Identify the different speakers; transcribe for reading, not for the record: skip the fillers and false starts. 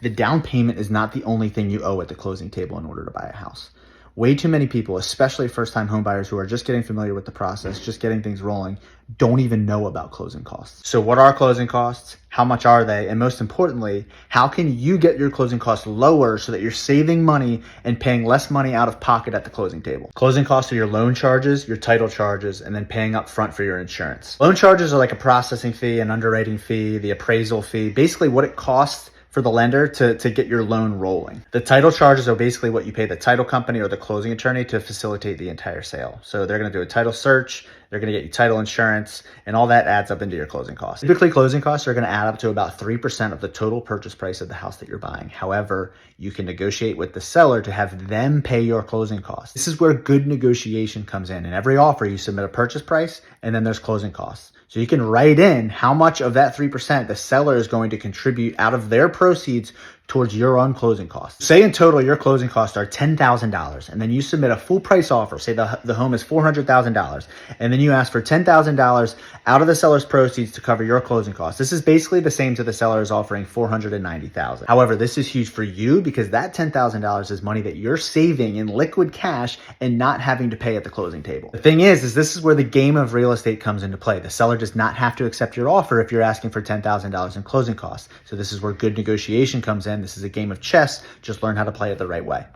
Speaker 1: The down payment is not the only thing you owe at the closing table in order to buy a house. Way too many people, especially first-time homebuyers who are just getting familiar with the process, just getting things rolling, don't even know about closing costs. So what are closing costs? How much are they? And most importantly, how can you get your closing costs lower so that you're saving money and paying less money out of pocket at the closing table? Closing costs are your loan charges, your title charges, and then paying up front for your insurance. Loan charges are like a processing fee, an underwriting fee, the appraisal fee, basically what it costs for the lender to get your loan rolling. The title charges are basically what you pay the title company or the closing attorney to facilitate the entire sale. So they're gonna do a title search, they're gonna get you title insurance, and all that adds up into your closing costs. Typically, closing costs are gonna add up to about 3% of the total purchase price of the house that you're buying. However, you can negotiate with the seller to have them pay your closing costs. This is where good negotiation comes in. In every offer, you submit a purchase price, and then there's closing costs. So you can write in how much of that 3% the seller is going to contribute out of their proceeds towards your own closing costs. Say in total, your closing costs are $10,000, and then you submit a full price offer. Say the home is $400,000, and then you ask for $10,000 out of the seller's proceeds to cover your closing costs. This is basically the same to the seller is offering $490,000. However, this is huge for you because that $10,000 is money that you're saving in liquid cash and not having to pay at the closing table. The thing is this is where the game of real estate comes into play. The seller does not have to accept your offer if you're asking for $10,000 in closing costs. So this is where good negotiation comes in. This is a game of chess. Just learn how to play it the right way.